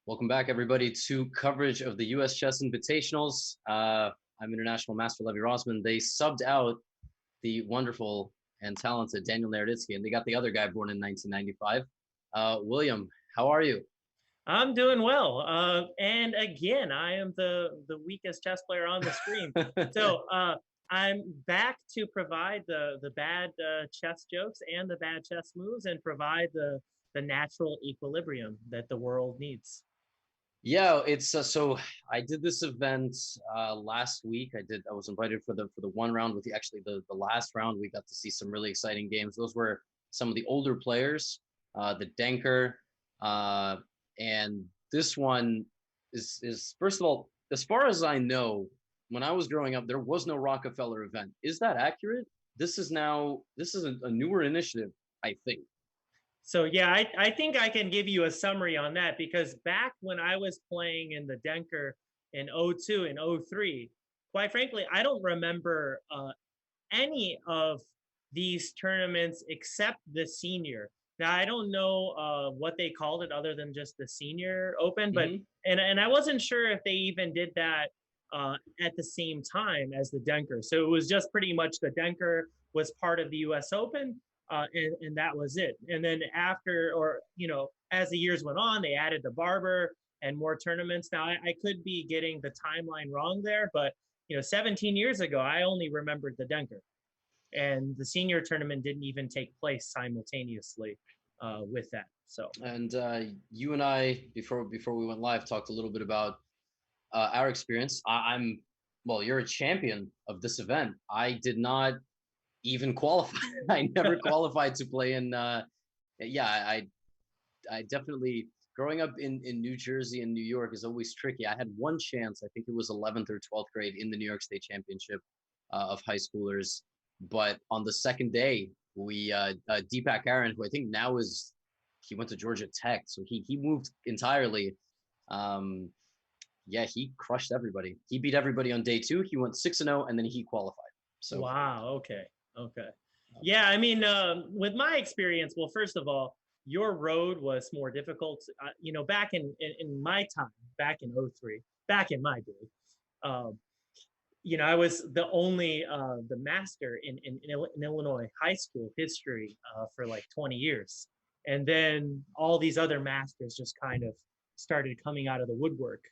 Welcome back, everybody, to coverage of the U.S. Chess Invitationals. I'm International Master Levy Rosman. They subbed out the wonderful and talented Daniel Naroditsky, and they got the other guy born in 1995. William, how are you? I'm doing well. And again, I am the weakest chess player on the screen. So I'm back to provide the bad chess jokes and the bad chess moves and provide the natural equilibrium that the world needs. Yeah, it's so I did this event last week. I was invited for the one round with the last round. We got to see some really exciting games. Those were some of the older players, the Denker, and this one is first of all, as far as I know, when I was growing up, there was no Rockefeller event. Is that accurate? This is a newer initiative, I think. So yeah, I think I can give you a summary on that because back when I was playing in the Denker in '02 and '03, quite frankly, I don't remember any of these tournaments except the senior. Now I don't know what they called it other than just the senior open, but and I wasn't sure if they even did that at the same time as the Denker. So it was just pretty much the Denker was part of the U.S. Open, and that was it. And then after, or as the years went on, they added the Barber and more tournaments. Now I could be getting the timeline wrong there, but 17 years ago, I only remembered the Denker, and the senior tournament didn't even take place simultaneously with that. So, and you and I before we went live talked a little bit about our experience. I'm well, you're a champion of this event. I did not even qualify. I never qualified to play in. Yeah, I definitely growing up in New Jersey and New York is always tricky. I had one chance. I think it was 11th or 12th grade in the New York State Championship of high schoolers. But on the second day, we Deepak Aaron, who I think now he went to Georgia Tech, so he moved entirely. Yeah, he crushed everybody. He beat everybody on day two. He went 6-0, and then he qualified. So wow. Okay. Yeah, I mean, with my experience, well, first of all, your road was more difficult. Back in my time, back in '03, back in my day, um, I was the only the master in Illinois high school history for like 20 years, and then all these other masters just kind of started coming out of the woodwork.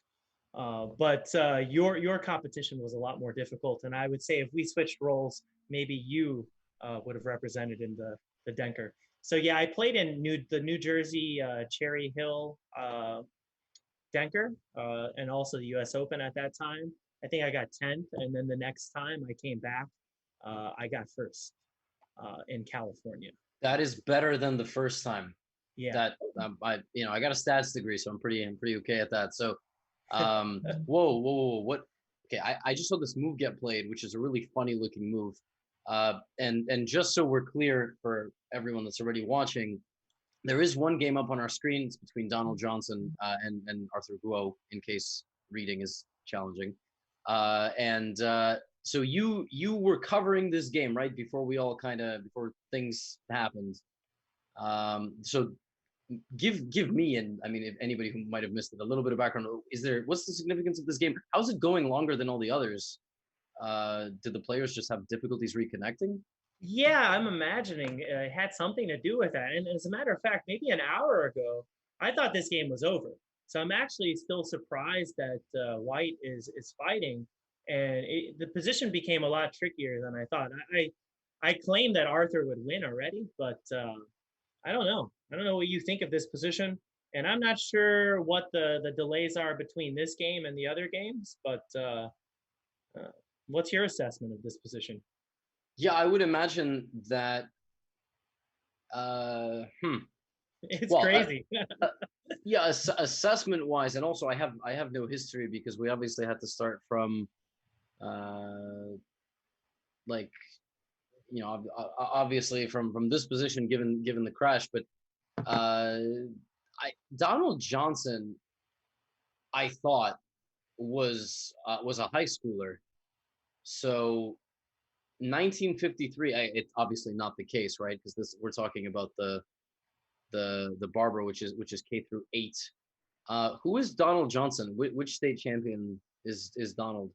But your competition was a lot more difficult, and I would say if we switched roles, maybe you would have represented in the Denker. So yeah, I played in the New Jersey Cherry Hill Denker, and also the U.S. Open at that time. I think I got 10th, and then the next time I came back, I got first in California. that is better than the first time. Yeah. That I got a stats degree, so I'm pretty okay at that. So, whoa, what? Okay, I just saw this move get played, which is a really funny looking move. And just so we're clear for everyone that's already watching, there is one game up on our screens between Donald Johnson and Arthur Guo, in case reading is challenging. So you were covering this game right before before things happened. So give me, and I mean, if anybody who might have missed it, a little bit of background. What's the significance of this game? How's it going longer than all the others? Did the players just have difficulties reconnecting? Yeah, I'm imagining it had something to do with that. And as a matter of fact, maybe an hour ago, I thought this game was over. So I'm actually still surprised that White is fighting, and the position became a lot trickier than I thought. I claimed that Arthur would win already, but I don't know. I don't know what you think of this position, and I'm not sure what the delays are between this game and the other games. But uh, what's your assessment of this position? Yeah, I would imagine that. It's Well, crazy. yeah, assessment wise, and also I have no history because we obviously had to start from, uh, like obviously from this position given the crash, but uh, Donald Johnson, I thought was a high schooler, so 1953. It's obviously not the case, right? Because this we're talking about the Barber, which is K through 8. Who is Donald Johnson? Which state champion is Donald?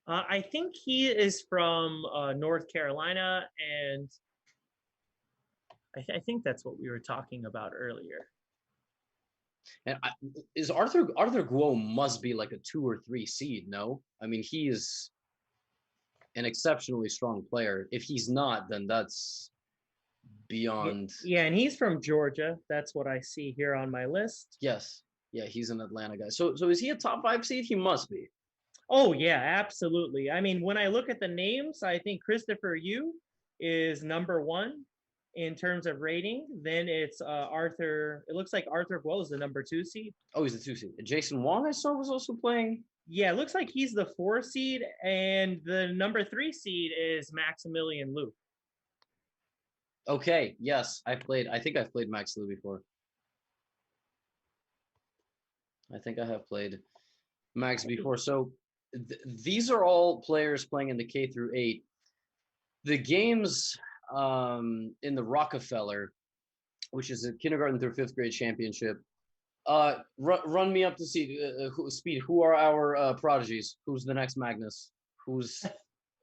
I think he is from North Carolina, and I think that's what we were talking about earlier. And is Arthur Guo must be like a 2 or 3 seed? No, I mean he is an exceptionally strong player. If he's not, then that's beyond. Yeah, and he's from Georgia. That's what I see here on my list. Yes, yeah, he's an Atlanta guy. So is he a top 5 seed? He must be. Oh yeah, absolutely. I mean, when I look at the names, I think Christopher Yu is number 1 in terms of rating. Then it's Arthur. It looks like Arthur Guo is the number 2 seed. Oh, he's the 2 seed. Jason Wong I saw was also playing. Yeah, it looks like he's the 4 seed, and the number 3 seed is Maximilian Liu. Okay, yes, I think I've played Max Liu before. I think I have played Max before. So these are all players playing in the K through 8. The games in the Rockefeller, which is a kindergarten through 5th grade championship. Run me up to speed. Who are our prodigies? Who's the next Magnus?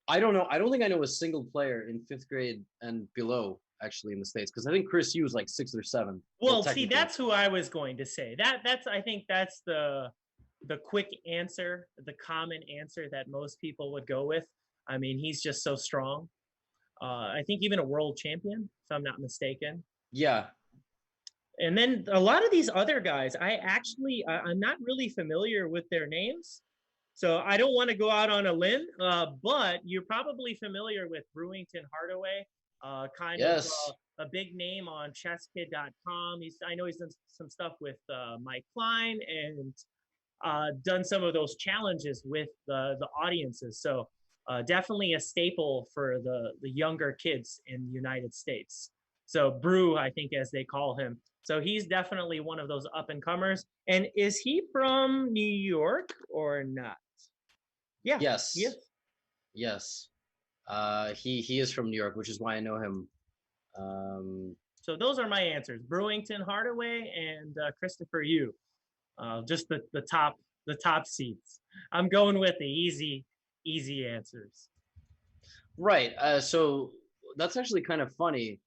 I don't know. I don't think I know a single player in 5th grade and below actually in the States, because I think Chris Yu is like 6 or 7. Well, see, that's who I was going to say. I think that's the quick answer, the common answer that most people would go with. I mean, he's just so strong. I think even a world champion, if I'm not mistaken. Yeah. And then a lot of these other guys, I'm not really familiar with their names. So I don't want to go out on a limb, but you're probably familiar with Brewington Hardaway, yes. of a big name on chesskid.com. I know he's done some stuff with Mike Klein and done some of those challenges with the audiences. So definitely a staple for the younger kids in the United States. So Brew, I think, as they call him. So he's definitely one of those up and comers. And is he from New York or not? Yeah. Yes. He is. Yes. He is from New York, which is why I know him. So those are my answers: Brewington Hardaway and Christopher Yu. Just the top seats. I'm going with the easy answers. Right. So that's actually kind of funny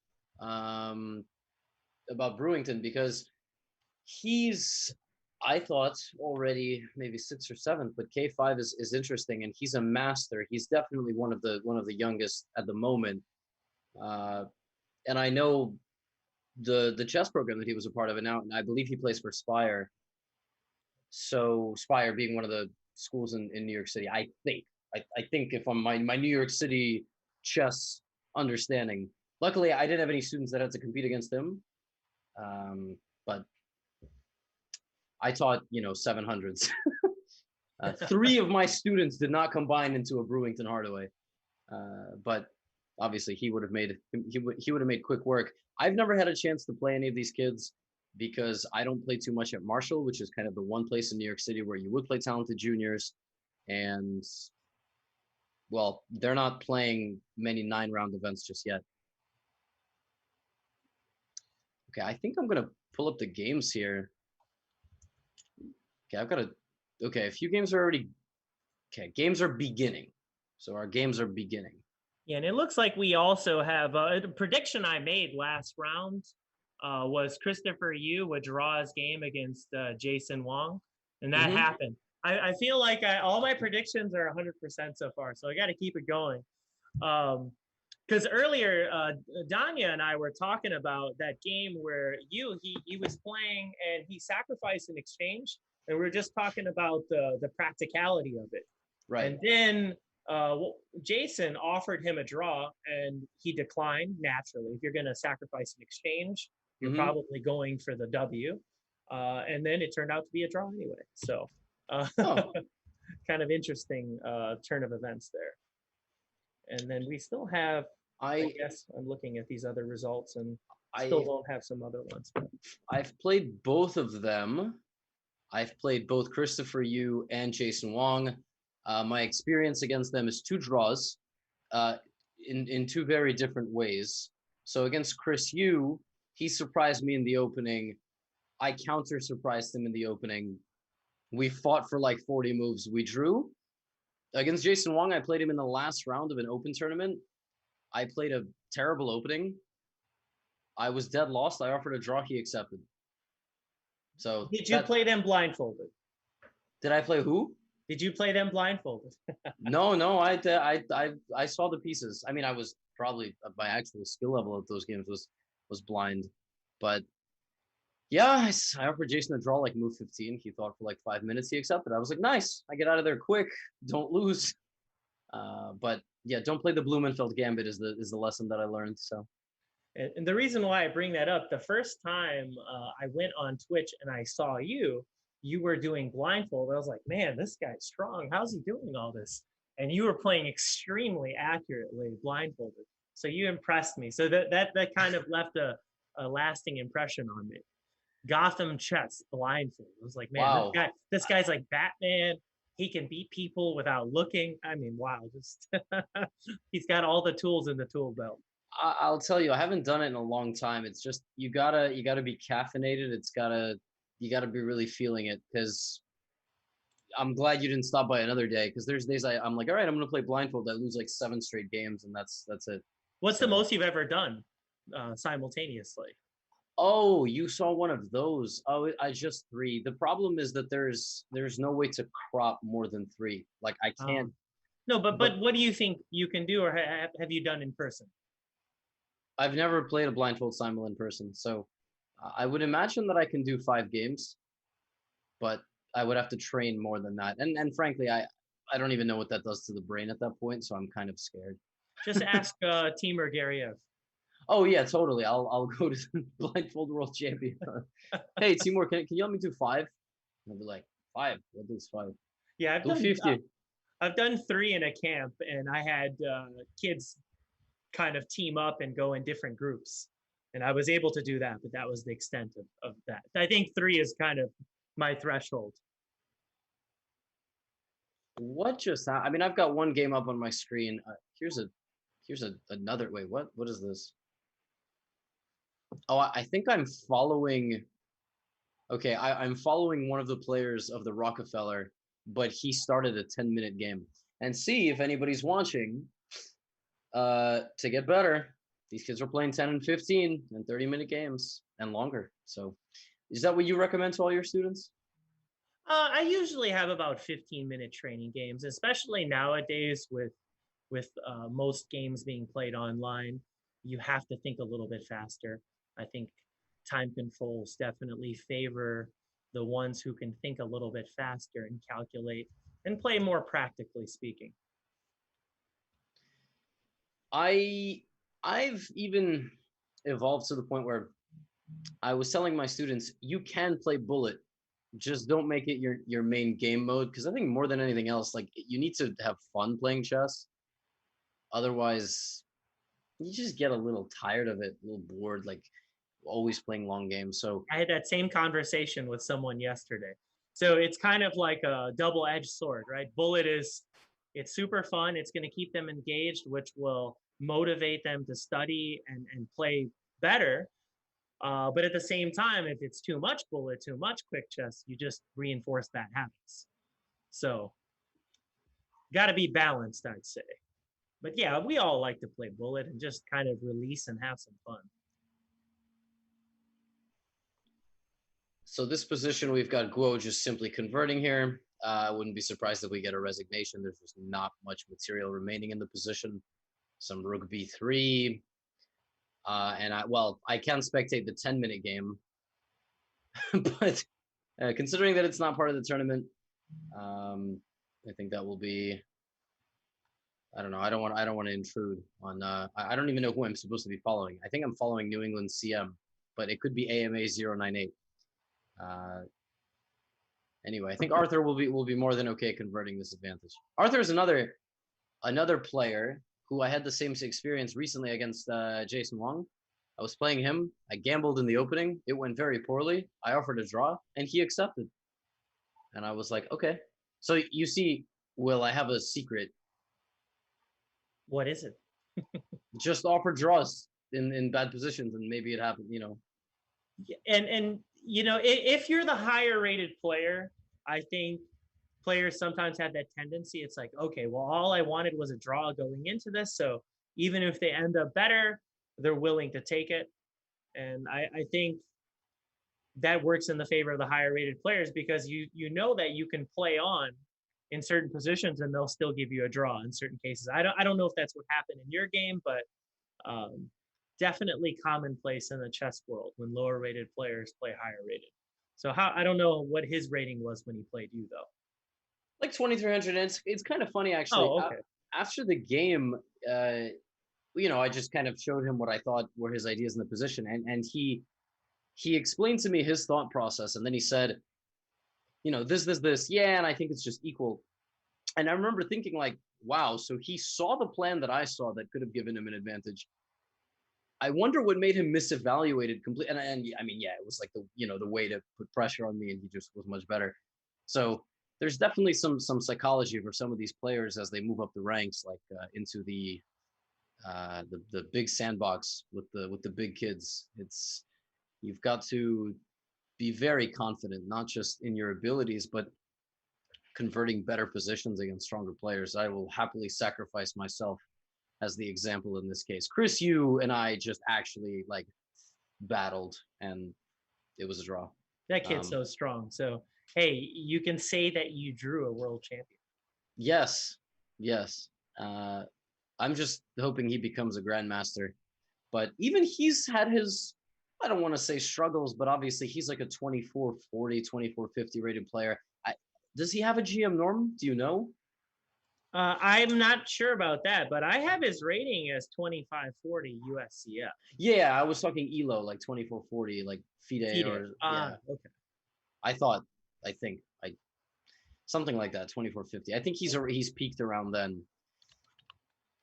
about Brewington, because he's, I thought, already maybe 6th or 7th, but K5 is interesting, and he's a master. He's definitely one of the youngest at the moment. And I know the chess program that he was a part of, and now I believe he plays for Spire. So Spire being one of the schools in New York City, I think if I'm my New York City chess understanding. Luckily, I didn't have any students that had to compete against him, but I taught 700s. 3 of my students did not combine into a Brewington Hardaway, but obviously he would have made quick work. I've never had a chance to play any of these kids because I don't play too much at Marshall, which is kind of the one place in New York City where you would play talented juniors, and well, they're not playing many 9-round events just yet. Okay, I think I'm gonna pull up the games here. Okay, a few games are already. Okay, games are beginning. So our games are beginning. Yeah, and it looks like we also have a prediction I made last round was Christopher Yu would draw his game against Jason Wong, and that happened. I feel like all my predictions are 100% so far, so I got to keep it going. Because earlier, Danya and I were talking about that game where he was playing and he sacrificed in exchange, and we were just talking about the practicality of it. Right. And then Jason offered him a draw, and he declined naturally. If you're going to sacrifice in exchange, you're probably going for the W. And then it turned out to be a draw anyway. So kind of interesting turn of events there. And then we still have, I guess I'm looking at these other results and still don't have some other ones. I've played both of them. I've played both Christopher Yu and Jason Wong. My experience against them is 2 draws in 2 very different ways. So against Chris Yu, he surprised me in the opening. I counter surprised him in the opening. We fought for like 40 moves. We drew. Against Jason Wong, I played him in the last round of an open tournament. I played a terrible opening. I was dead lost. I offered a draw. He accepted. So did you play them blindfolded? Did I play who? Did you play them blindfolded? No. I saw the pieces. I mean, I was probably my actual skill level at those games was blind, but yeah, I offered Jason a draw like move 15. He thought for like 5 minutes. He accepted. I was like, nice. I get out of there quick. Don't lose. But yeah, don't play the Blumenfeld gambit is the lesson that I learned. So. And the reason why I bring that up, the first time I went on Twitch and I saw you were doing blindfold. I was like, man, this guy's strong. How's he doing all this? And you were playing extremely accurately blindfolded. So you impressed me. So that kind of left a lasting impression on me. Gotham chess blindfold. I was like, man, wow. this guy's like Batman. He can beat people without looking. I mean, wow, just he's got all the tools in the tool belt. I'll tell you, I haven't done it in a long time. It's just you gotta be caffeinated. You gotta be really feeling it. Because I'm glad you didn't stop by another day. Because there's days I'm like, all right, I'm gonna play blindfold. I lose like 7 straight games, and that's it. What's the most you've ever done simultaneously? Oh, you saw one of those. Oh, I just 3. The problem is that there's no way to crop more than 3. Like I can't. No, but what do you think you can do, or have you done in person? I've never played a blindfold simul in person, so I would imagine that I can do 5 games, but I would have to train more than that. And frankly, I don't even know what that does to the brain at that point, so I'm kind of scared. Just ask Timur Gariev. Oh yeah, totally. I'll go to the blindfold world champion. Hey Timur, can you let me do 5? I'll be like, 5. What is 5? Yeah, I've done 50. I've done 3 in a camp, and I had kids kind of team up and go in different groups, and I was able to do that, but that was the extent of that. I think 3 is kind of my threshold. What just happened? I mean, I've got one game up on my screen. Here's another. Wait, what is this? Oh, I think I'm following. Okay, I'm following one of the players of the Rockefeller, but he started a 10-minute game. And see if anybody's watching. To get better, these kids are playing 10 and 15 and 30-minute games and longer. So is that what you recommend to all your students? I usually have about 15-minute training games, especially nowadays with most games being played online. You have to think a little bit faster. I think time controls definitely favor the ones who can think a little bit faster and calculate and play more practically speaking. I've even evolved to the point where I was telling my students, you can play bullet, just don't make it your main game mode, because I think more than anything else, like you need to have fun playing chess. Otherwise, you just get a little tired of it, a little bored, like always playing long games. So I had that same conversation with someone yesterday. So it's kind of like a double-edged sword, right? Bullet it's super fun. It's going to keep them engaged, which will motivate them to study and play better. But at the same time, if it's too much bullet, too much quick chess, you just reinforce bad habits. So got to be balanced, I'd say. But yeah, we all like to play bullet and just kind of release and have some fun. So this position, we've got Guo just simply converting here. I wouldn't be surprised if we get a resignation. There's just not much material remaining in the position. Some rook b3. And I can spectate the 10-minute game. But considering that it's not part of the tournament, I think that will be, I don't know. I don't want to intrude on, I don't even know who I'm supposed to be following. I think I'm following New England CM, but it could be AMA 098. Anyway, I think Arthur will be more than okay converting this advantage. Arthur is another player who I had the same experience recently against Jason Wong. I was playing him. I gambled in the opening. It went very poorly. I offered a draw, and he accepted. And I was like, okay. So you see, Will, I have a secret. What is it? Just offer draws in bad positions, and maybe it happened, you know. And if you're the higher rated player, I think players sometimes have that tendency. It's like, okay, well, all I wanted was a draw going into this. So even if they end up better, they're willing to take it. And I think that works in the favor of the higher rated players because you know that you can play on in certain positions and they'll still give you a draw in certain cases. I don't know if that's what happened in your game, but definitely commonplace in the chess world when lower rated players play higher rated. So I don't know what his rating was when he played you though. Like 2,300. And it's kind of funny actually. Oh, okay. After the game, I just kind of showed him what I thought were his ideas in the position, and he explained to me his thought process, and then he said, this, yeah, and I think it's just equal. And I remember thinking like, wow, so he saw the plan that I saw that could have given him an advantage. I wonder what made him misevaluate it completely. And I mean, yeah, it was like the way to put pressure on me, and he just was much better. So there's definitely some psychology for some of these players as they move up the ranks, like into the big sandbox with the big kids. You've got to be very confident, not just in your abilities, but converting better positions against stronger players. I will happily sacrifice myself as the example in this case. Chris, you and I just actually like battled, and it was a draw. That kid's so strong. So hey, you can say that you drew a world champion. Yes. I'm just hoping he becomes a grandmaster. But even he's had his, I don't want to say struggles, but obviously he's like a 2440, 2450 rated player. Does he have a GM norm? Do you know? I'm not sure about that, but I have his rating as 2540 USCF. Yeah, I was talking ELO, like 2440, like FIDE or yeah. Okay. I think something like that, 2450. I think he's peaked around then.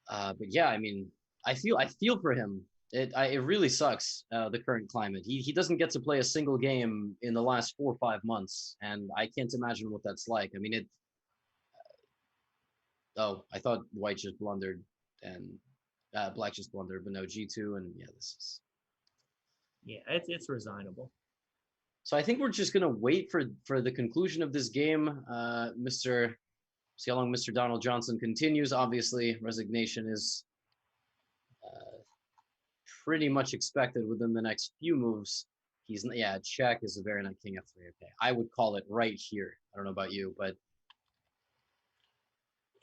But yeah, I mean, I feel for him. It really sucks, the current climate. He doesn't get to play a single game in the last 4 or 5 months, and I can't imagine what that's like. I mean, I thought White just blundered and Black just blundered, but no, G2, and yeah, this is. Yeah, it's resignable. So I think we're just gonna wait for the conclusion of this game. See how long Mr. Donald Johnson continues. Obviously, resignation is pretty much expected within the next few moves. Check is a very nice king f3. Okay, I would call it right here. I don't know about you, but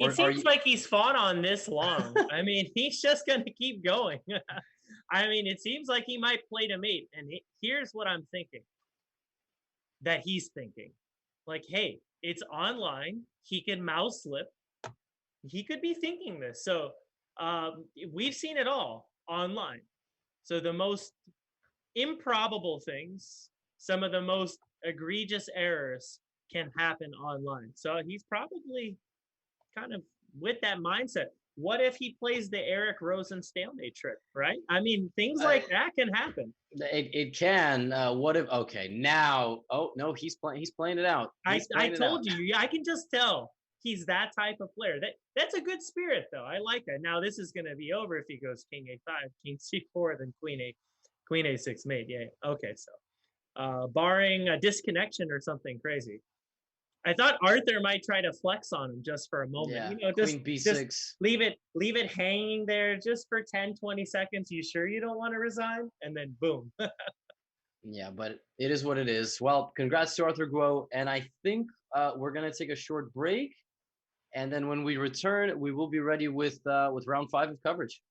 it seems like he's fought on this long. I mean, he's just gonna keep going. I mean, it seems like he might play to mate, and here's what I'm thinking. That he's thinking, like, hey, it's online. He can mouse slip. He could be thinking this. So we've seen it all online. So the most improbable things, some of the most egregious errors can happen online. So he's probably kind of with that mindset. What if he plays the Eric Rosen stalemate trick, right? I mean, things like that can happen. It can. What if? Okay, now. Oh no, he's playing it out. I told you. I can just tell he's that type of player. That's a good spirit, though. I like that. Now this is going to be over if he goes King A5, King C4, then Queen A6 mate. Yeah. Okay. So, barring a disconnection or something crazy. I thought Arthur might try to flex on him just for a moment. Yeah, Queen B6. Just leave it hanging there just for 10, 20 seconds. You sure you don't want to resign? And then boom. Yeah, but it is what it is. Well, congrats to Arthur Guo. And I think we're going to take a short break. And then when we return, we will be ready with round 5 of coverage.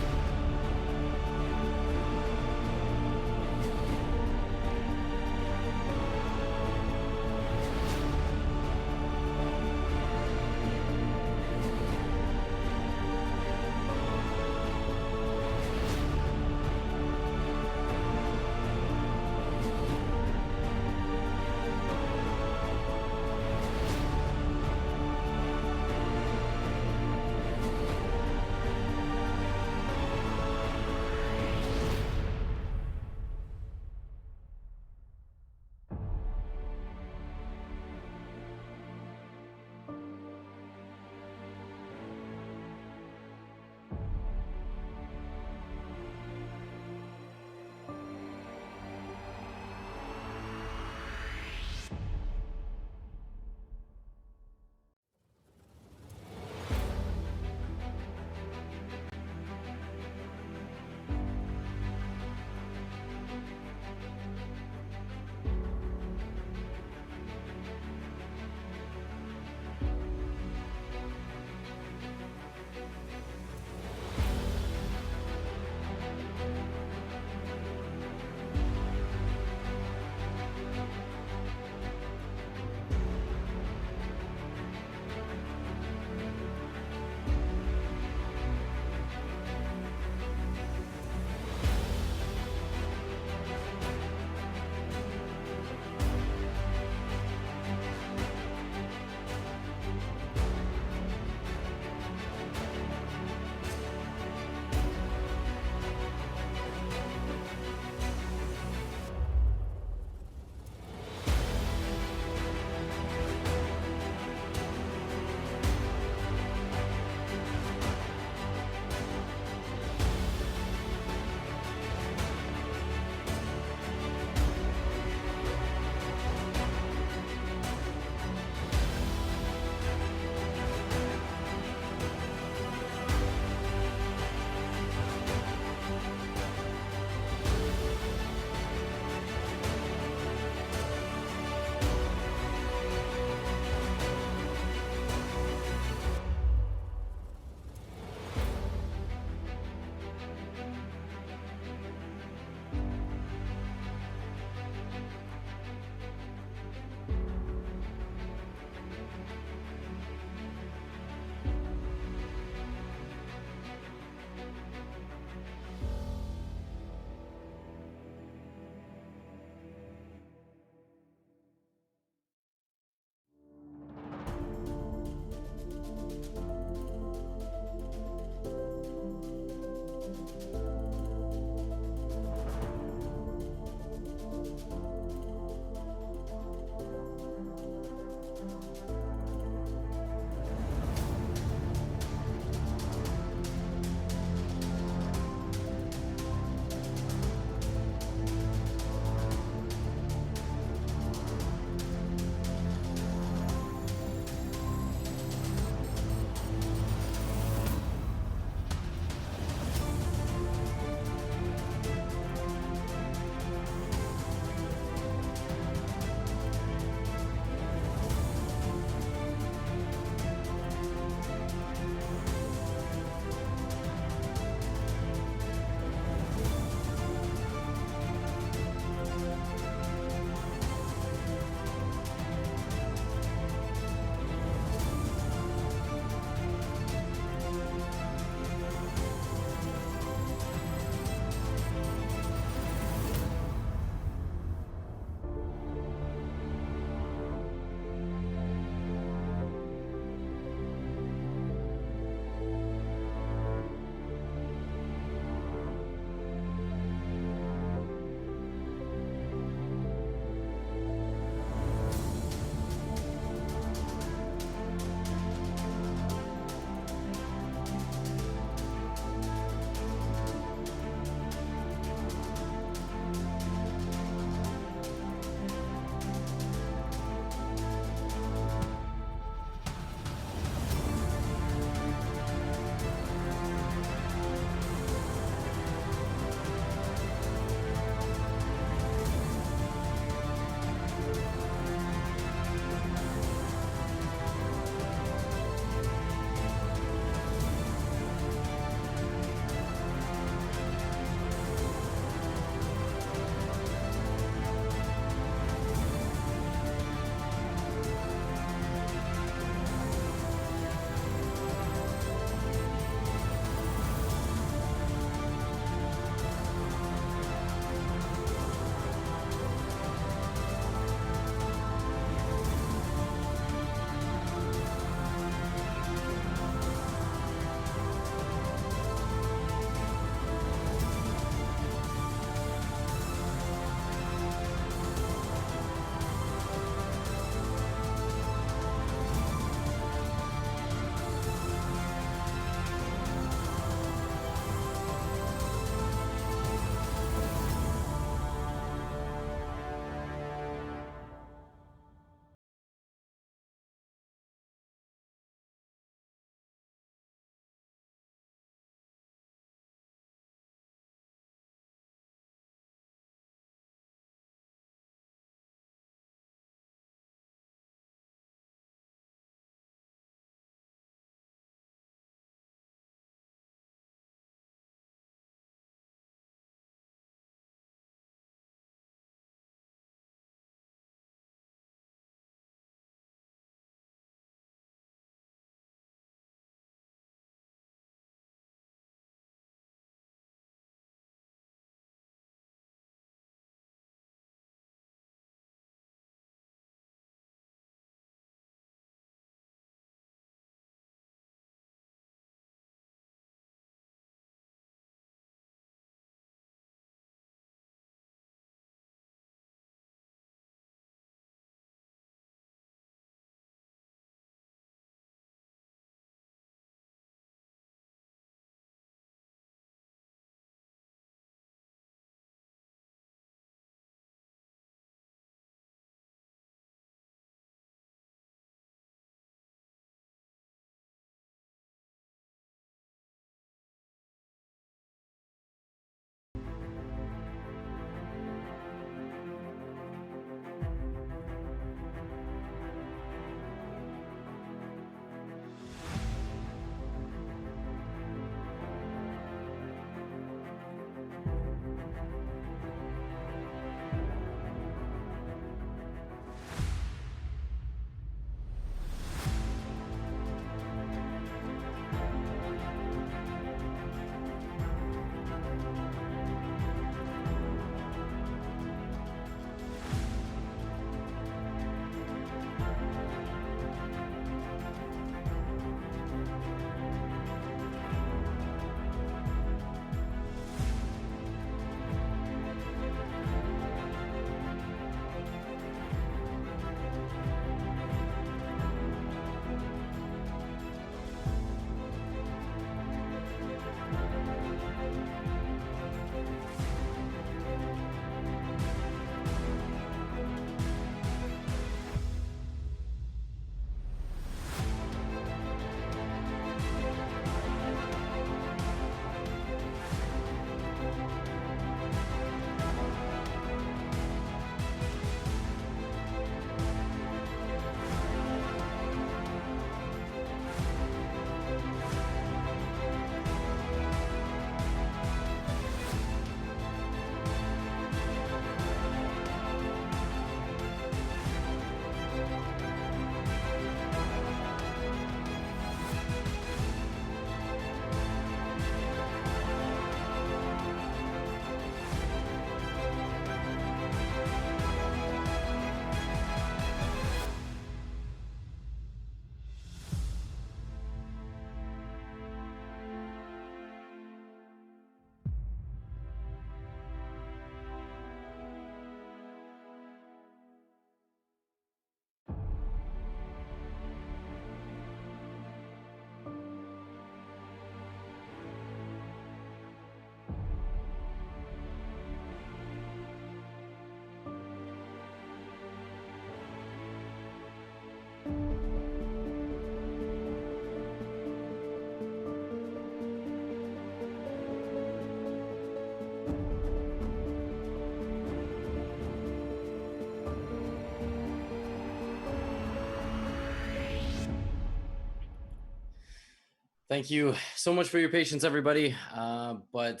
Thank you so much for your patience, everybody. But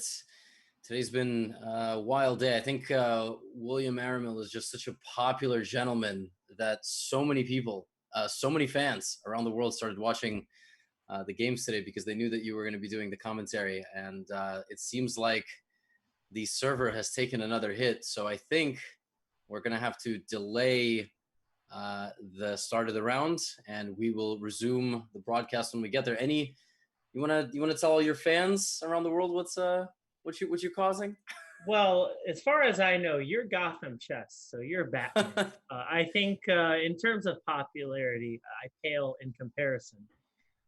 today's been a wild day. I think William Aramil is just such a popular gentleman that so many people, so many fans around the world started watching the games today because they knew that you were going to be doing the commentary. And it seems like the server has taken another hit. So I think we're going to have to delay the start of the round, and we will resume the broadcast when we get there. You wanna tell all your fans around the world what you causing? Well, as far as I know, you're Gotham Chess, so you're Batman. I think in terms of popularity, I pale in comparison.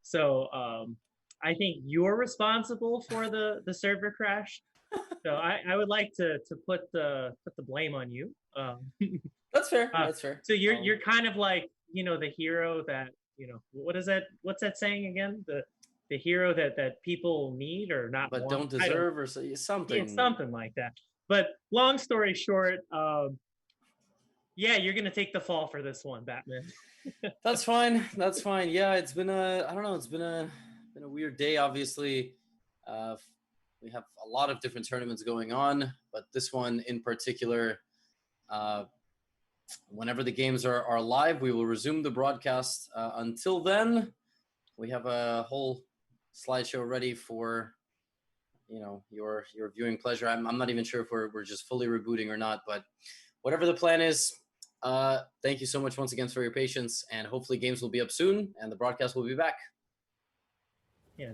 So I think you're responsible for the server crash. So I would like to put the blame on you. That's fair. That's fair. So you're kind of like, you know, the hero that, you know, what is that? What's that saying again? The hero that people need or not, but want. don't deserve, or something. Yeah, something like that. But long story short, yeah, you're gonna take the fall for this one, Batman. That's fine. That's fine. Yeah, it's been I don't know. It's been a weird day. Obviously, we have a lot of different tournaments going on, but this one in particular, whenever the games are live, we will resume the broadcast. Until then, we have a whole slideshow ready for, you know, your viewing pleasure. I'm not even sure if we're just fully rebooting or not, but whatever the plan is, thank you so much once again for your patience, and hopefully games will be up soon and the broadcast will be back. Yeah.